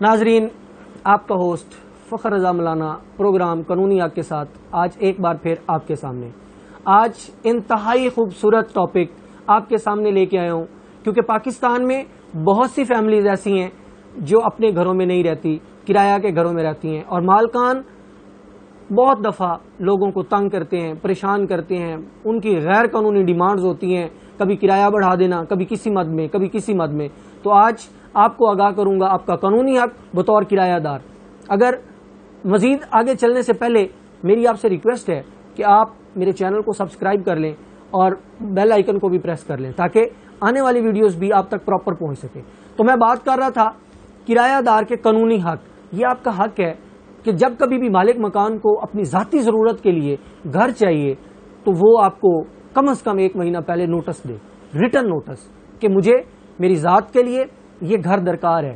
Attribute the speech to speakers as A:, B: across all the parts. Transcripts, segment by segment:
A: ناظرین، آپ کا ہوسٹ فخر رضا مولانا پروگرام قانونی حق کے ساتھ آج ایک بار پھر آپ کے سامنے آج انتہائی خوبصورت ٹاپک آپ کے سامنے لے کے آیا ہوں، کیونکہ پاکستان میں بہت سی فیملیز ایسی ہیں جو اپنے گھروں میں نہیں رہتی، کرایہ کے گھروں میں رہتی ہیں، اور مالکان بہت دفعہ لوگوں کو تنگ کرتے ہیں، پریشان کرتے ہیں، ان کی غیر قانونی ڈیمانڈز ہوتی ہیں، کبھی کرایہ بڑھا دینا، کبھی کسی مد میں، کبھی کسی مد میں۔ تو آج آپ کو آگاہ کروں گا آپ کا قانونی حق بطور کرایہ دار۔ اگر مزید آگے چلنے سے پہلے میری آپ سے ریکویسٹ ہے کہ آپ میرے چینل کو سبسکرائب کر لیں اور بیل آئیکن کو بھی پریس کر لیں تاکہ آنے والی ویڈیوز بھی آپ تک پراپر پہنچ سکے۔ تو میں بات کر رہا تھا کرایہ دار کے قانونی حق۔ یہ آپ کا حق ہے کہ جب کبھی بھی مالک مکان کو اپنی ذاتی ضرورت کے لیے گھر چاہیے تو وہ آپ کو کم از کم 1 مہینہ پہلے نوٹس دے، ریٹن نوٹس، کہ مجھے میری ذات کے لیے یہ گھر درکار ہے،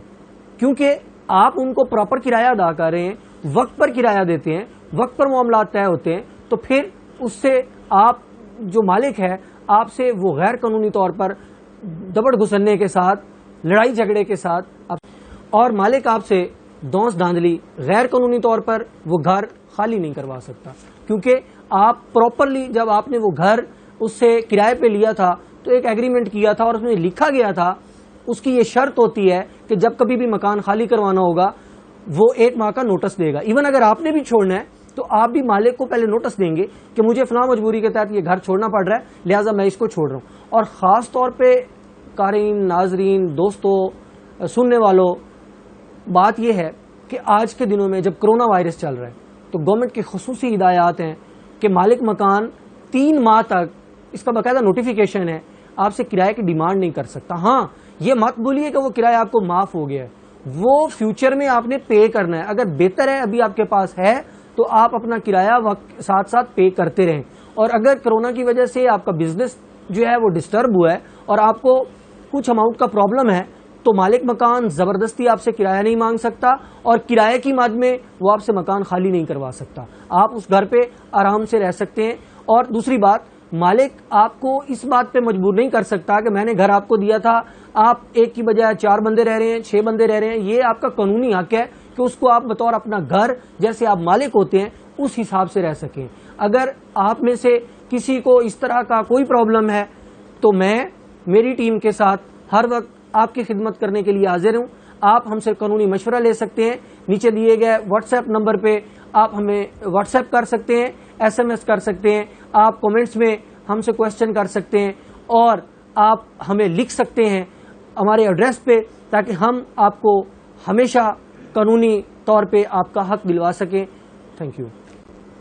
A: کیونکہ آپ ان کو پراپر کرایہ ادا کر رہے ہیں، وقت پر کرایہ دیتے ہیں، وقت پر معاملات طے ہوتے ہیں، تو پھر اس سے آپ جو مالک ہے آپ سے وہ غیر قانونی طور پر دبڑ گھسنے کے ساتھ، لڑائی جھگڑے کے ساتھ، اور مالک آپ سے دونس دھاندلی غیر قانونی طور پر وہ گھر خالی نہیں کروا سکتا، کیونکہ آپ پراپرلی جب آپ نے وہ گھر اس سے کرائے پہ لیا تھا تو ایک ایگریمنٹ کیا تھا اور اس میں لکھا گیا تھا، اس کی یہ شرط ہوتی ہے کہ جب کبھی بھی مکان خالی کروانا ہوگا وہ 1 ماہ کا نوٹس دے گا۔ ایون اگر آپ نے بھی چھوڑنا ہے تو آپ بھی مالک کو پہلے نوٹس دیں گے کہ مجھے فلاں مجبوری کے تحت یہ گھر چھوڑنا پڑ رہا ہے، لہٰذا میں اس کو چھوڑ رہا ہوں۔ اور خاص طور پہ قارئین، ناظرین، دوستوں، سننے والوں، بات یہ ہے کہ آج کے دنوں میں جب کرونا وائرس چل رہا ہے تو گورنمنٹ کی خصوصی ہدایات ہیں کہ مالک مکان 3 ماہ تک، اس کا باقاعدہ نوٹیفیکیشن ہے، آپ سے کرایہ کی ڈیمانڈ نہیں کر سکتا۔ ہاں، یہ مت بولیے کہ وہ کرایہ آپ کو معاف ہو گیا ہے، وہ فیوچر میں آپ نے پے کرنا ہے۔ اگر بہتر ہے ابھی آپ کے پاس ہے تو آپ اپنا کرایہ وقت ساتھ ساتھ پے کرتے رہیں، اور اگر کرونا کی وجہ سے آپ کا بزنس جو ہے وہ ڈسٹرب ہوا ہے اور آپ کو کچھ اماؤنٹ کا پرابلم ہے تو مالک مکان زبردستی آپ سے کرایہ نہیں مانگ سکتا، اور کرایہ کی مد میں وہ آپ سے مکان خالی نہیں کروا سکتا۔ آپ اس گھر پہ آرام سے رہ سکتے ہیں۔ اور دوسری بات، مالک آپ کو اس بات پہ مجبور نہیں کر سکتا کہ میں نے گھر آپ کو دیا تھا، آپ 1 کی بجائے 4 بندے رہ رہے ہیں، 6 بندے رہ رہے ہیں۔ یہ آپ کا قانونی حق ہے کہ اس کو آپ بطور اپنا گھر جیسے آپ مالک ہوتے ہیں اس حساب سے رہ سکیں۔ اگر آپ میں سے کسی کو اس طرح کا کوئی پرابلم ہے تو میں میری ٹیم کے ساتھ ہر وقت آپ کی خدمت کرنے کے لیے حاضر ہوں۔ آپ ہم سے قانونی مشورہ لے سکتے ہیں، نیچے دیے گئے واٹس ایپ نمبر پہ آپ ہمیں واٹس ایپ کر سکتے ہیں، SMS کر سکتے ہیں، آپ کومنٹس میں ہم سے کویشچن کر سکتے ہیں، اور آپ ہمیں لکھ سکتے ہیں ہمارے ایڈریس پہ، تاکہ ہم آپ کو ہمیشہ قانونی طور پہ آپ کا حق دلوا سکیں۔ Thank you.